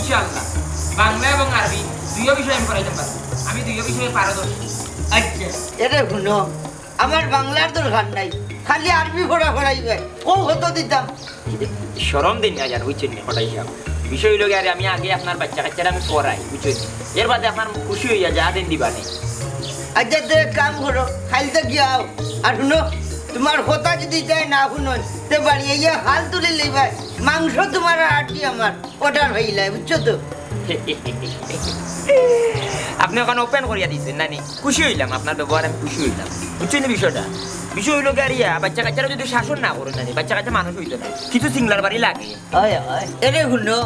ইনশাআল্লাহ বাংলা এবং আরবি দুইও বিষয় আমি পড়াইতে পারবো। আমি দুইও বিষয়ে পারদর্শী। আচ্ছা এটা শুনো, আমার বাংলার দরকার নাই, খালি আরবি পড়াইবে, কত দিতাম। শরম দিন না জান, বুঝছেন না কটাই হিসাব। বিষয় হইল গিয়ে আমি আগে আপনার বাচ্চা কাচ্চারা আমি পড়াই, বুঝছেন, এর বাদে আপনার খুশি হইয়া যা দিন দিবা নেই। আচ্ছা তো এক কাম করো, খাইতে গিয়াও আর শুনো, তোমার কথা যদি চাই না শুনুন তো বাড়ি ইয়ে হাল তুলে লইবাই, মাংস তোমার আটি আমার অর্ডার হইলাই, বুঝছো তো। আপনি ওখানে ওপেন করিয়া দিচ্ছেন নানি, খুশি হইলাম, আপনার ব্যবহার আমি খুশি হইলাম, বুঝছেন বিষয়টা। বিষয় হইল গাড়িয়া বাচ্চা কাচ্চারা যদি শাসন না করো নানি, বাচ্চা কাচ্চা মানুষ হইতো না, কিছু সিংলার বাড়ি লাগে। এরে শুনো,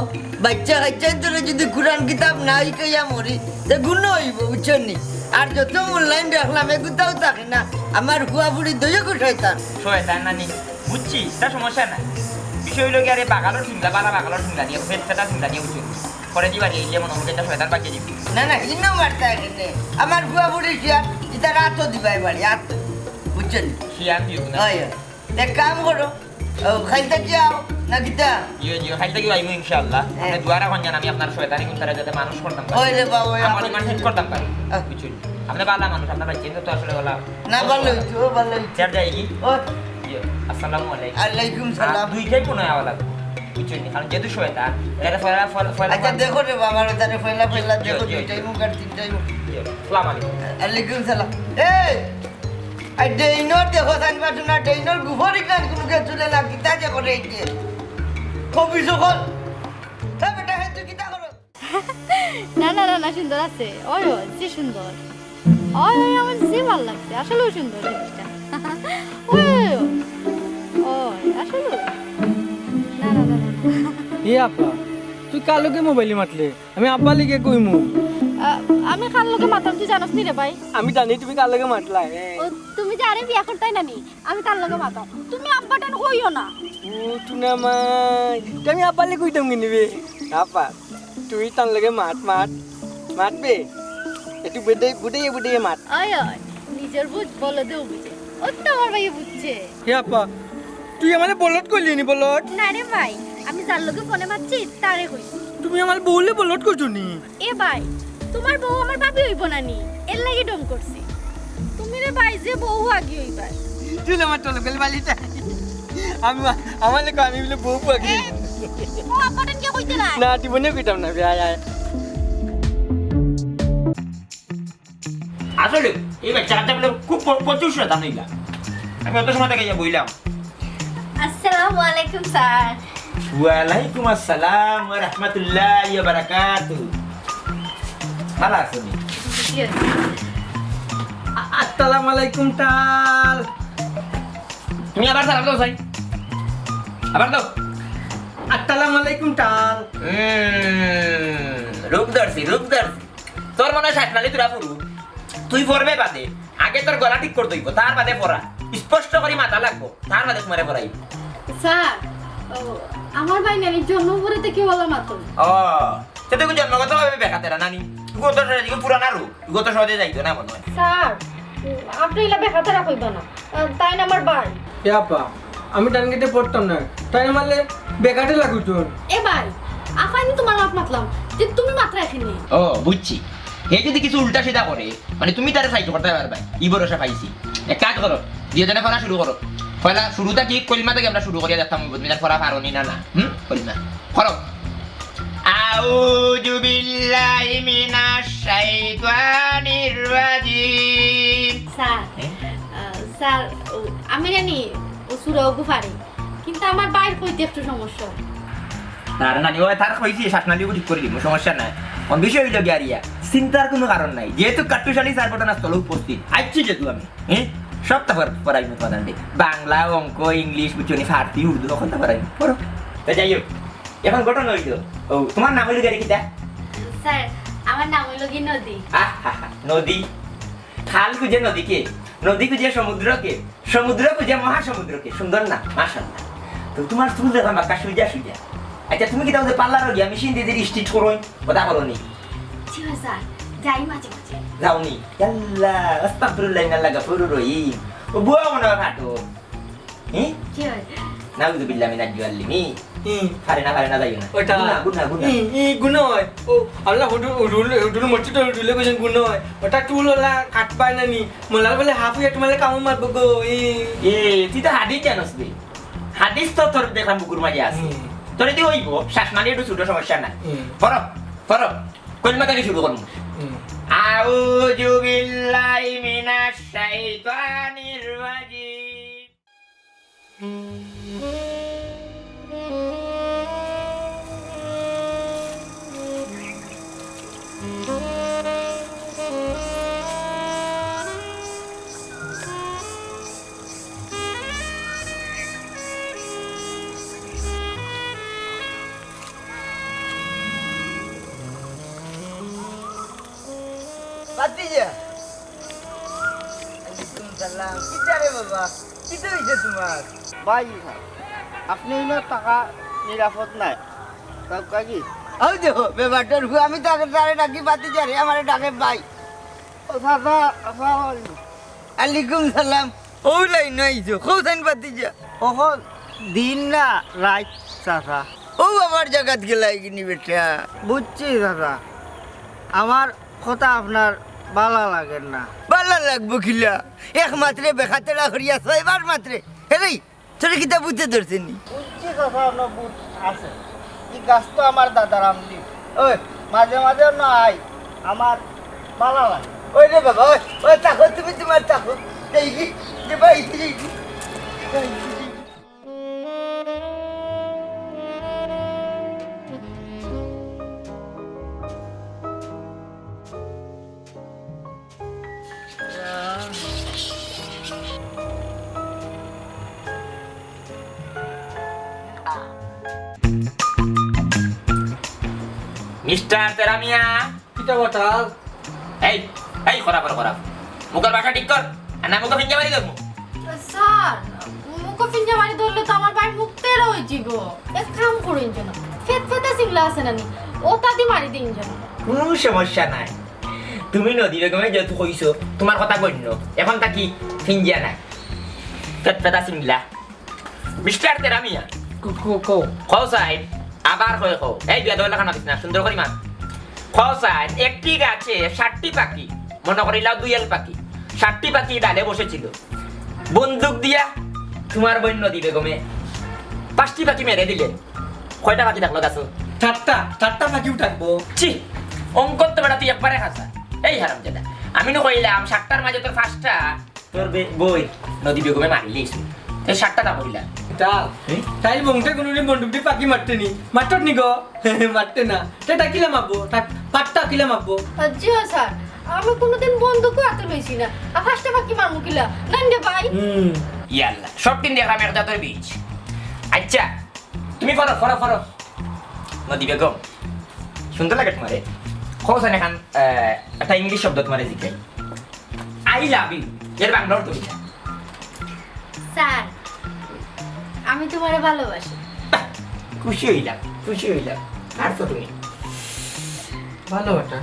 বাচ্চা কাচ্চার তোরা যদি কোরআন কিতাব না শিখাইয়া মরি তো গুণ হইব, বুঝছো নি। আর যত অনলাইন দেখলাম এগুতাও থাকে না, আমার হুয়া বুড়ি দইয়ে শয়তান শয়তান নানি, বুঝছি, তা সমস্যা নাই। বিষয় হইল গিয়ে বাগালোর সিংলা, বালা বাগালোর সিংলা নিয়ে ফেটা সিংলা নিয়ে বুঝছেন করে দিবা নিয়ে যেমন আমাকে একটা শয়তান বাকিয়ে দিবি। না না ইনো মারতা এখানে আমার হুয়া বুড়ি শিয়া এটা রাতও দিবাই বাড়ি আত, বুঝছো নি। শিয়ান দিও না। হয় দেখ কাম করো, খাইতে যাও না কিতা। জিও খাইতে কি আইমু ইনশাআল্লাহ। আপনি দুয়ারা কোন জান আমি আপনার শয়তানি গুণটারে যাতে মানুষ করতাম পারি। ওইলে বাবা আমার ইমান ঠিক করতাম পারি। বুঝছেন, আপনি বালা মানুষ, আপনার বাচ্চা তো আসলে বালা না, ভালো হইছো ভালো হইছো। চার যাই কি ও জিও আসসালামু আলাইকুম। আলাইকুম সালাম। দুইটাই কোন আওয়ালা, বুঝছেন, কারণ যেহেতু শয়তান এরা ফয়লা ফয়লা। আচ্ছা দেখো রে বাবা, তারে ফেলা ফেলা দেখো, দুইটাই মুখ আর তিনটাই মুখ। আসসালামু আলাইকুম। আলাইকুম সালাম। এই আই ডেইনর দেখো জানবা না, ডেইনর গুফরি কান কোনো কে চলে না, কিতা যে করে এই কবি সকল এ বেটা হে তুই কিতা করো। না না না না, সুন্দর আছে। ওই ওই যে সুন্দর, ওই ওই আমার যে ভালো লাগছে, আসলেও সুন্দর জিনিসটা। ওই ওই ওই আসলে না না না না। এ আপা, তুই কার লগে মোবাইলে মাতলে? আমি আব্বা লিগে কইমু। আমি কার লগে মাতাম তুই জানাস নি রে ভাই? আমি জানি তুমি কার লগে মাতলা। ও তুমি যে আরে বিয়া করতাই নানি, আমি তার লগে মাতাম, তুমি আব্বাটান কইও না। ও টুনা মাই, আমি আব্বা লিগে কইতাম কি নিবে? আপা তুই তার লগে মাতবে একটু বুড়ে মাত। ওই ওই নিজের বুঝ বলে দেও বুঝে, ও তো আমার ভাই বুঝছে। হে আপা, তুই আমারে বলদ কইলি নি? বলদ না রে ভাই, আমি যার লগে ফোনে মারছি তারে কইছি। তুমি আমার বউলে বলদ করছো নি? এ ভাই, তোমার বউ আমার ভাবি হইব না নি, এর লাগি ডম করছি। তুমি রে ভাই যে বউ আগি হইবা। তুই আমার চলে গেল বালিটা, আমি আমার লেগে আমি বলে বউ পাগি ও আব্বাটান কে কইতে না? না জীবনে কইতাম না বে। আয় আসলে এই বাচ্চা কাচ্চা বলে খুব প্রচুর শয়তান হইলা। আমি অত সময় থেকে বইলাম। আসসালামু আলাইকুম স্যার। ওয়ালাইকুম আসসালাম ওয়া রাহমাতুল্লাহি ওয়া বারাকাতুহু। ভালো আছেন? আসসালামু আলাইকুম টাল। তুমি আবার সালাম দাও ভাই, আবার দাও। আসসালামু আলাইকুম টাল। রূপ ধরছি। তোর মনে হয় শাসনালি তোরা পুরু, তুই পড়বে বাদে আগে তোর গলা ঠিক করতে হইব, তার বাদে পড়া স্পষ্ট করে মাথা লাগবো, তার বাদে তোমারে পড়াই। স্যার আমার ভাই নানি জন্ম পড়েতে কি বলা মাত্র। ও সেটা কি জন্মগত ভাবে বেকাতেরা নানি, গত সহজে পুরানা রূপ গত সহজে যাইতো না মনে হয়। স্যার আপনি ইলা বেখাতে রাখইবা না, তাই না আমার ভাই। হে আপা, আমি টান কেটে পড়তাম না, তাই আমারে বেকারে লাগুতো। এ ভাই আফাইনি তোমার লাভ মাতলাম যে তুমি মাত্রা এখানে। ও বুঝছি, হে যদি কিছু উল্টা সিধা করে মানে তুমি তারে সাইড করতে পারবে, ই ভরসা পাইছি। এক কাজ করো, দিয়ে জানে পড়া শুরু করো। পয়লা শুরুটা কি কলিমা থেকে আমরা শুরু করিয়া দেখতাম, তুমি তার পড়া পারো নি না না কলিমা করো। আউযু বিল্লাহি মিনাশ শাইতানির রাজিম। স্যার আমি জানি ও সুরা ওগু পারি, কিন্তু আমার বাইর কইতে একটু সমস্যা। তার নানি ওই তার কইছি শাসনালিও ঠিক করে দিব, সমস্যা নাই। কোন বিষয় হইল গিয়ারিয়া, চিন্তার কোনো কারণ নাই, যেহেতু কাট্টুশালী চার ঘটনা স্থলে উপস্থিত আইছি যেহেতু আমি সপ্তাহ পড়াই মতো বাংলা, অঙ্ক, ইংলিশ, বুঝছি, ফার্সি, উর্দু তখন তো পড়াই পড়ো। তা যাই হোক, এখন ঘটনা হইল, ও তোমার নাম হইল গাড়ি কিটা? স্যার আমার নাম হইল কি নদী। নদী? খাল খুঁজে নদীকে, নদী খুঁজে সমুদ্রকে, সমুদ্র খুঁজে মহাসমুদ্রকে। সুন্দর না মাশাআল্লাহ। তো তোমার চুল দেখলাম বাক্কা সুজা। আচ্ছা তুমি কি তাহলে পার্লার গিয়া মেশিন দিয়ে স্টিচ করোই, কথা বলো নি? স্যার যাই মাঝে মাঝে। যাওনি? আল্লাহ আস্তাগফিরুল্লাহ ইন্নাল্লাহ গাফুরুর রহিম। ও বুয়া মনে হয় ফাটো। নাউযুবিল্লাহি মিনাজ জালিমি হুম পারে না যাইও না ওটা গুনা গুণ হয় ও আল্লাহ হুডুল মরছি তো হুডুলে কইছেন গুণ হয় ওটা টুল ওলা কাট পায় না নি মোলার বলে হাফ ইয়া তোমালে কাম মারব গো এ তুই তো হাদিস জানোস বে হাদিস তো তোর দেখলাম বুকুর মাঝে আছে তোর যদি হইব শ্বাসনালী একটু ছোট সমস্যা নাই পড়ো কলমা থেকে শুরু করবো আউযু বিল্লাহি মিনাশ শাইতানির রাজিম ভাতিজা আলাইকুম সালাম কিটা রে বাবা কিটা হইছে তোমার ভাই আপনি না টাকা নিরাপদ নাই তাও কাকি আও দেখো ব্যাপারটার হু আমি তাকে তারে ডাকি ভাতিজা রে আমারে ডাকে ভাই ও দাদা আসসালামু আলাইকুম আলাইকুম সালাম ও লাইন আইছো কোথায় ভাতিজা কখন দিন না রাত চাচা ও আমার জায়গাত গেলাই কিনি বেটা বুঝছি দাদা আমার কথা আপনার ভালো লাগে না ভালো লাগবো কিলা একমাত্রে বেখাতেরা করিয়া ছয়বার মাত্রে হেই তোর কিতা বুঝতে ধরছেনি বুঝছি কথা আপনার বুঝ আছে এই গাছ তো আমার দাদার আমদি ওই মাঝে মাঝে নাই আমার ভালো লাগে ওই রে বাবা ওই তাকো তুমি তোমার তাকো দেখি যে ভাই মিস্টার তেরামিয়া কিটা বটাল এই খরাপ মুখের ভাষা ঠিক কর আর না মুখে ফিঞ্জা মারি দেবো স্যার মুখ ফিঞ্জা মারি ধরলে তো আমার বাইর মুখ তেরো হয়ে যাব এক কাম করুন যেন ফেতে সিগলা আছে নানি ও তাদি মারি দিন যেন কোনো সমস্যা নাই তুমি নদী বেগমে যেহেতু কইছো তোমার কথা গণ্য এখন তাকি ফিঞ্জিয়া নাই ফেতফেতা সিংলা মিস্টার তেরামিয়া খাও সাইড আবার হয়ে খাও এই দুয়া দোলা খানা দিস না সুন্দর করি মান খাও সাইড একটি গাছে 60টি পাখি মনে করিলাও দুইয়েল পাখি 60টি পাখি ডালে বসেছিল বন্দুক দিয়া তোমার বই নদী বেগমে 5টি পাখি মেরে দিলেন কয়টা পাখি থাকলো গাছ চারটা ফাঁকি উঠাকবো ছি অঙ্কত তো বেটা তুই একবারে হাসা এই হারাম জাদা আমি না কইলাম 60টার মাঝে তোর 5টা তোর বই নদী বেগমে মারিলিস এই 60টা না কইলা তাই বংশে কোনো বন্দুকটি পাখি মারতে নি মারত নি গো মারতে না সেটা কিলা মারবো পাটটা কিলা মারবো জি স্যার আমি কোনোদিন বন্ধুকে হাতে লইছি না আর ফার্স্টে বাকি মারমু কিলা নান রে ভাই ইয়াল্লা সব দিন দেখলাম একটা তোর বীজ আচ্ছা তুমি ফরো নদী বেগম সুন্দর লাগে তোমারে খোঁজ এখন একটা ইংলিশ শব্দ তোমারে জিজ্ঞাই আই লাভ ইউ এর বাংলা অর্থ কি স্যার আমি তোমারে ভালোবাসি খুশি হইলাম আর তো তুমি ভালো বাটা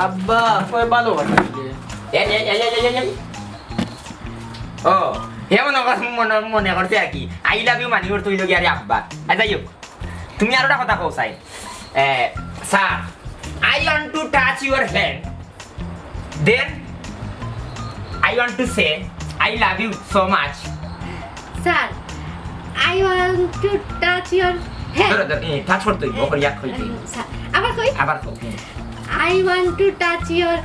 আব্বা কয় ভালো বাটা ও হেমন মনে করছে আর কি আই লাভ ইউ মানি করতে হইল কি আরে আব্বা যাই হোক তুমি আর একটা কথা কও চাই sir I want to touch your hand then I want to say I love you so much sir I want to touch your hand touch করতে হইব ওপর ইয়াক হইতে স্যার আবার কই আবার কও I want to touch your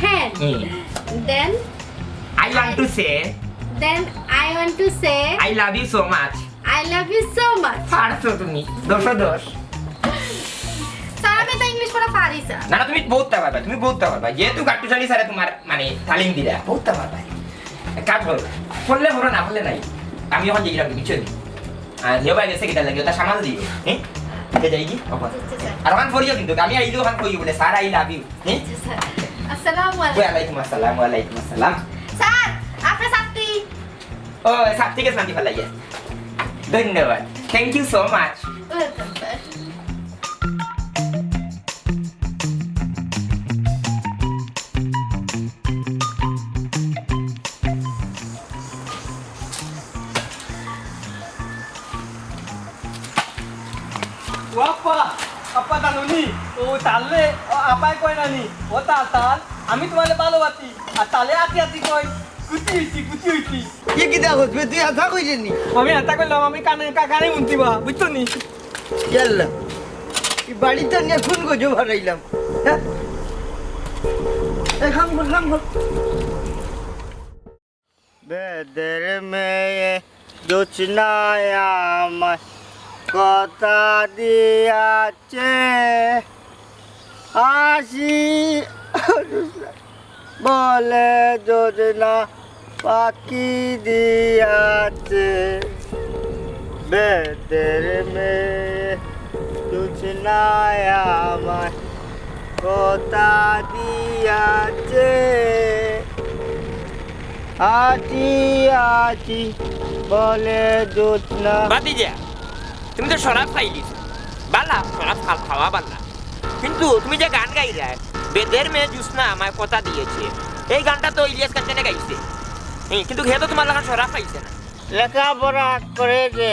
hand then I want to say I want to say I love you so much I love you so much. পারছো তুমি 10 স্যার আমি তো ইংলিশ পড়া পারি স্যার না তুমি বহুত পারবা যেহেতু কাটুশালী স্যারে তোমার মানে তালিম দিলা বহুত পারবা কাজ করো বললে হলো না বললে নাই আমি এখন যাইলাম কিছু দিই আর নিয়ে বাইরে গেছে কিটা লাগে ওটা সামাল দিও হ্যাঁ আগে যাই কি আর ওখান ফরিও কিন্তু আমি আইলো ওখান কইও বলে স্যার আই লাভ ইউ হ্যাঁ স্যার আসসালামু ওয়ালাইকুম আসসালাম স্যার আপনার সাথী ও সাথ থেকে শান্তি ভালো লাগে ধন্যবাদ thank you so much welcome sir আপা আপা জানুনি ও তালে আপাই কয় নানি ও তাল তাল আমি তোমারে ভালোবাসি আর তালে আতি আতি কয় কুতি হইছি কি কি দেখো তুই আশা কইছিস নি আমি আতা করলাম আমি কানে উনতিবা বুঝছো নি ইয়াল্লা এই বাড়িতে নিয়ে খুন গজো ভরাইলাম হ্যাঁ এই খাম কর বেদের মেয়ে জোছনায় আমার কথা দিয়াছে হাসি বলে যোজনা পাখি দিয়াছে বেদের মেয়ে জোছনায় আমার কথা দিয়াছে আছি আছি বলে জোছনা বাতিজা তুমি তো শরাব খাইলিস বালা শরাব খাওয়া বালা কিন্তু তুমি যে গান গাইলা বেদের মেয়ে জুসনা আমায় কথা দিয়েছে এই গানটা তো ইলিয়াস কাঞ্চনে গাইছে কিন্তু ঘে তো তোমার লাগান শরাব খাইছে না লেখাপড়া করে যে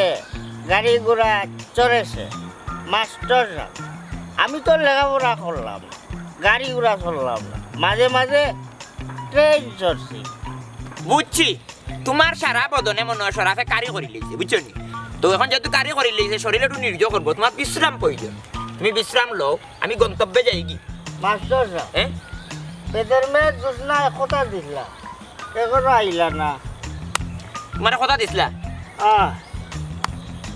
গাড়ি ঘোড়া চড়েছে মাস্টাররা আমি তো লেখাপড়া করলাম না গাড়ি ঘোড়া চললাম না মাঝে মাঝে ট্রেন চড়ছি বুঝছি তোমার সারা বদনে মনে হয় শরাফে কারি করি লইছে বুঝছো নি তো এখন যেহেতু কারি করি লইছে শরীরে একটু নির্য করবো তোমার বিশ্রাম প্রয়োজন তুমি বিশ্রাম লও আমি গন্তব্যে যাই কি মাস্টাররা হ্যাঁ বেদের মেয়ে জোছনা কথা দিলা এখনো আইলা না তোমার কথা দিছিলা আহ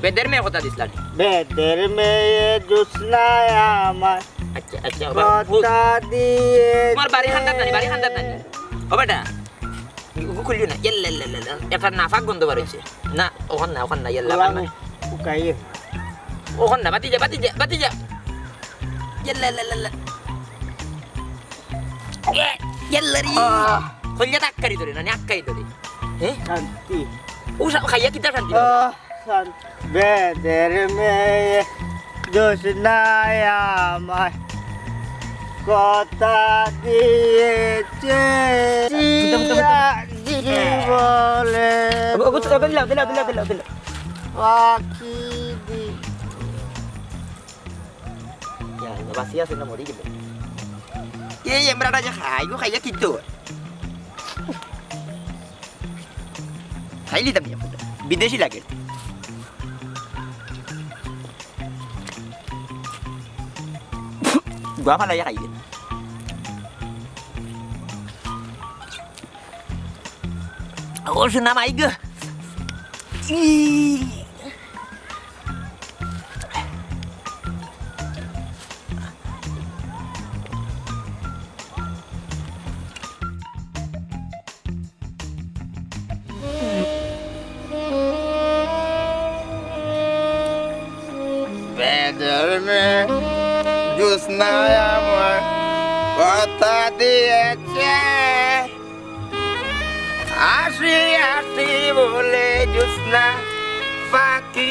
বেদের মেয়ে কথা দিছিলা নি? বেদের মেয়ে জোছনা আমার আচ্ছা আচ্ছা কথা দিয়ে তোমার বাড়ি খান্দাত নানি ও বেটা খুললি না ইল্লা একটা নাফাক গন্ধ বার হইছে না ওখান না ইল্লা ওখান না বাতি যা ইল্লা রে খুললে আক্কারি ধরে না আক্কারি ধরে হ্যাঁ শান্তি ও সব খাইয়া কিতা শান্তি বেদের মেয়ে জোছনা আমার কথা দিয়েছে বলে পাখি দি বাসি আছে না মরি গেল এই এমরাটা যে খাইয়া কিতো খাইলি দামি বিদেশি লাগে gua malah ya kayak gitu. Oh, senama iga. বেদের মেয়ে জোছনা আমার কথা দিয়েছে আসি আসি বলে জোছনা পাখি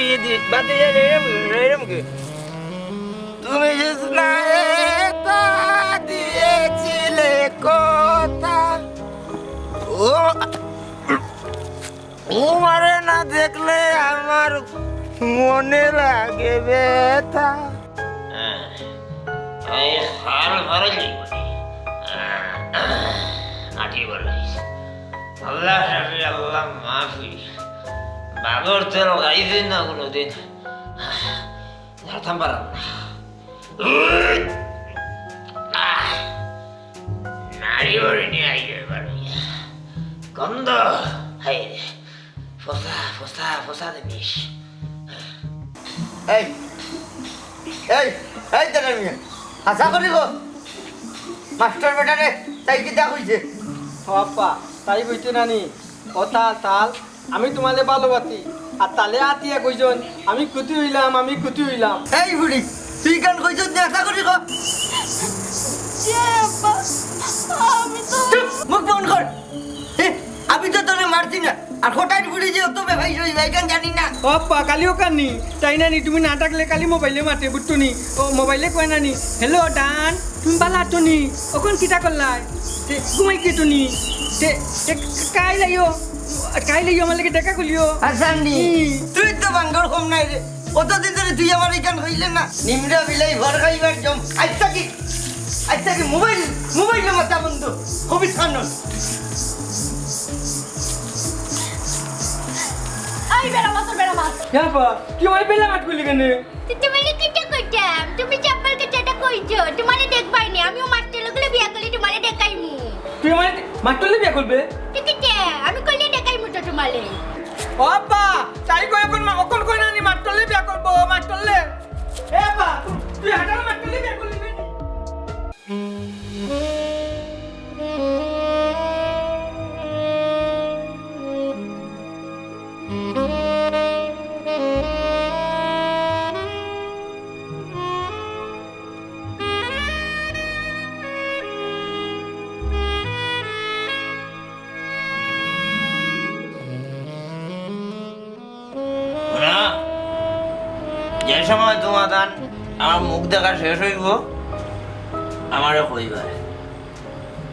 বাদে তুমি জোছনা দিয়েছিলে কথা ও মারে না দেখলে আমার মনে লাগে ব্যথা এই হাল ভরলি আটি বলিস আল্লাহ রাফি আল্লাহ মাফি বাগর তেল গাইদিন না কোনোদিন থাম পারাম না নারী বড়ি নিয়ে আইলে বাড়ি গন্ধ হাই ফসা দেবিস এই এই এই দাদা মিয়া আশা করি গো মাস্টার বেটারে তাই কি দেখ হইছে আপা তাই কইতে নানি ও তাল আমি তোমালে ভালোবাসি আর তালে আতিয়া কইজন আমি কুতি হইলাম এই বুড়ি তুই গান কইছ আশা করি গো মুখ বন্ধ কর আমি তো তোরে মারছি না আর হঠাৎ বুড়ি যে অত বেভাই হই ভাই গান জানি না আপা কালিও কানি তাই নানি তুমি না ডাকলে কালি মোবাইলে মাতে বুটুনি ও মোবাইলে কয় নানি হ্যালো ডান তুমি বালা টুনি ওখন কিটা করলাই তে ঘুমাই কি টুনি তে কাই লাইও আমার লাগে দেখা কলিও আসানি তুই তো বাঙ্গর কম নাই রে অতদিন ধরে তুই আমার এখান হইলে না নিমড়া বিলাই ভর খাইবার জম আচ্ছা কি মোবাইল মাথা বন্ধু কবি সানন আই বেড়া মাছ হ্যাঁ পা তুই আমার বেলা মাঠ করলি কেন তুমি কিটা কইতাম তুমি চাপ্পল কেটা কইছো তোমারে দেখবাইনি আমিও মারতে লাগলে বিয়া করলে তোমারে দেখাইমু তুই আমার মাঠ করলে বিয়া করবে ঠিক আছে আমি কইলে দেখাইমু তো তোমারে বাবা তাই কই এখন কই না নি মাঠ করলে বিয়া করব মাঠ করলে এ বা তুই হাটার মাঠ করলে বিয়া করলি কেন না, যে সময় তোমার আমার মুখ দেখা শেষ হইব আমারও কইবার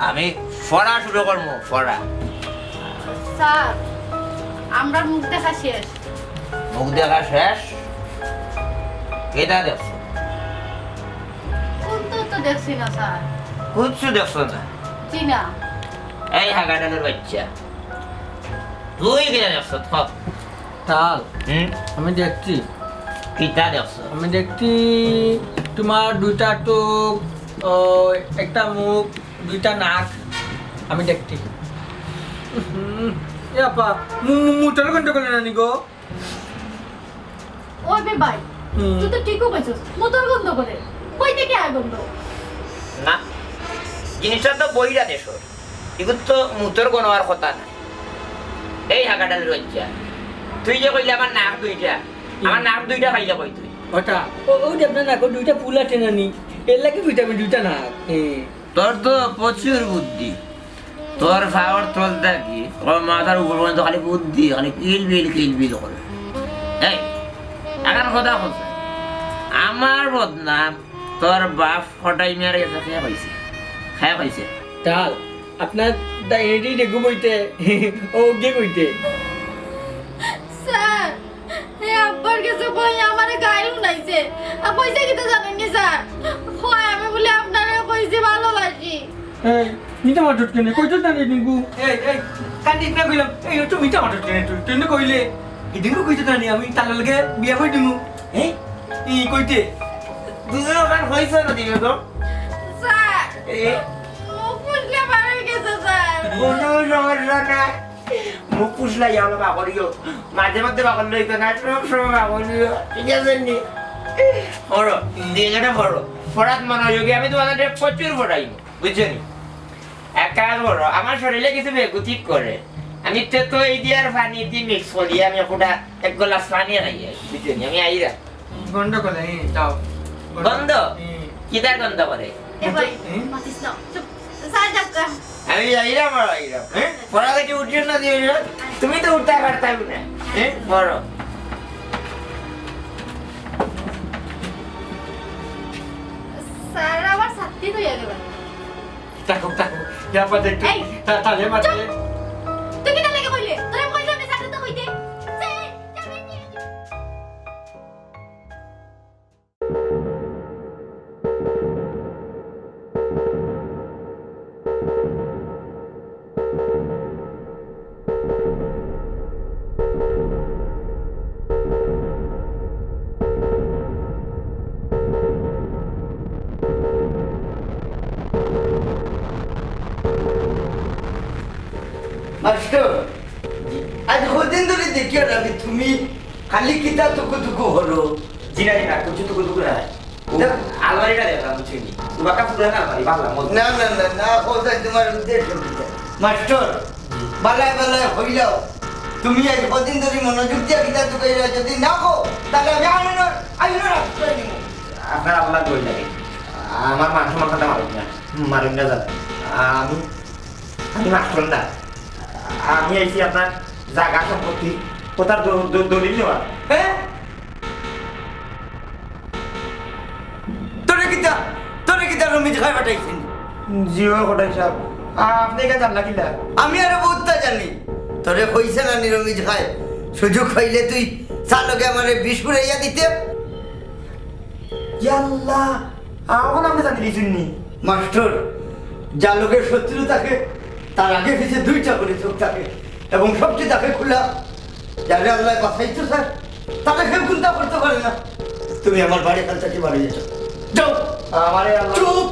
আমি ফড়া শুরু করবো ফড়া স্যার আমরা মুখ দেখা শেষ মুখ দেখা শেষ কেটা দেখছো কোন তো দেখছি না স্যার কুচ্ছু দেখছো না জি না এই হাগাডালের বাচ্চা তুই কেটা দেখছো থক তাল হুম আমি দেখছি কিটা দেখছো আমি দেখছি তোমার দুইটা চোখ একটা মুখ দুইটা নাক আমি দেখছি আপা মুটার গন্ড করলে না নিগো ওই বে ভাই তুই তো ঠিকও কইছস মোটর গন্ধ করে কই থেকে আয় গন্ধ না জিনিসটা তো বইরা দেশর এগুলো তো মুতর কোনো আর কথা না এই হাগাডালের বাচ্চা তুই যে কইলে আমার নাক দুইটা খাইলে কই তুই ওটা ওই আপনার নাক দুইটা ফুলা টেনানি এর লাগে ভিটামিন দুইটা নাক তোর তো প্রচুর বুদ্ধি তোর পাওয়ার চলতে কি ওর মাথার উপর পর্যন্ত খালি বুদ্ধি খালি কিলবিল করে এই এখন কথা বলছে আমার বদনাম তোর বাপ হটাই মেরে গেছে খেয়ে পাইছে তাল আপনার ডায়েরি দেখো বইতে ও গে কইতে স্যার হে আব্বার কাছে কই আমারে গায়ে উনাইছে আর পয়সা কি তো জানেন নি স্যার হয় আমি বলে আপনারে কইছি ভালোবাসি এই মিটা মাটুট কেনে কইতো না নিগু এই কান্দিস না কইলাম এই তো মিটা মাটুট কেনে তুই না কইলে ইদিনকো কইতো না আমি তার লগে বিয়া কই দিমু এই কইতে দুজন ওখান হয়েছে না দিবে তো স্যার এই মুখ ফুসলে বার হয়ে গেছে স্যার কোনো সমস্যা নাই মুখ পুষলাই আমরা বাকরিও মাঝে মধ্যে বাকর লইতো না সব সময় বাকরিও ঠিক আছে নি পড়ো দিয়েটা পড়ো পড়াত মনোযোগী আমি তোমাদের প্রচুর পড়াই বুঝছো নি এক কাজ করো আমার শরীরে কিছু বেগুতি করে আমি তো এই দিয়ার পানি দিয়ে মিক্স করি আমি ওটা এক গ্লাস পানি খাই বুঝছো নি আমি আইরা গন্ড কলে যাও গন্ধ কিদার গন্ধ করে এ ভাই মাতিস না চুপ স্যার যাক্কা আমি আইরাম আর আইরাম হ্যাঁ পড়া থেকে উঠিও না দিও তুমি তো উঠতে পারতা না হ্যাঁ পড়ো স্যার আমার ছাত্রী তো গেল তাকো ইয়া পা দেখতে এই, তালে মারতে তুই কি লাগে কইলে তোরে কইছো না ছাত্রী তো কইতে স্যার যাবেন নি মাস্টার আজ কদিন ধরে দেখিও না আমি তুমি খালি কিতা টুকু হলো জিনা কিছু তো না আলমারিটা দেখলাম বুঝিনি তোমার কাছে পুরো না আলমারি ভাবলাম না কোথায় তোমার উদ্দেশ্য কিটা? মাস্টার বালায় হইলাও তুমি আজ কদিন ধরে মনোযোগ দিয়া কিতা টুকু যদি না কো তাহলে আমি আইনোর আশ্রয় নিব আপনার আল্লাহ কই লাগে আমার মান সম্মানটা মারুন না দাদা আমি মাস্টার না আমি আইছি আপনার জায়গা সম্পত্তি কোথার দলিল নেওয়া হ্যাঁ তোরে কিতা রমি খাই পাঠাইছেন জিও কোটাই সাহেব আপনি কে জানলা কিলা আমি আরো বহুতটা জানি তোরে কইছে না নিরমিজ খায় সুযোগ পাইলে তুই চালকে আমার বিষ পুরাইয়া দিতে। ইয়াল্লাহ এখন আপনি জানি শুননি মাস্টার, যার লোকের শত্রু থাকে তার আগে পিছিয়ে দুইটা করে চোখ থাকে এবং সবচেয়ে তাকে খোলা। যারে আল্লাহ বাঁচাইতো স্যার, তাকে কেউ চিন্তা করতে পারে না। তুমি আমার বাড়ি কাল থেকে বাড়ি যেছো, যাও। আমারে আল্লাহ চুপ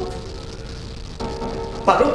পারো।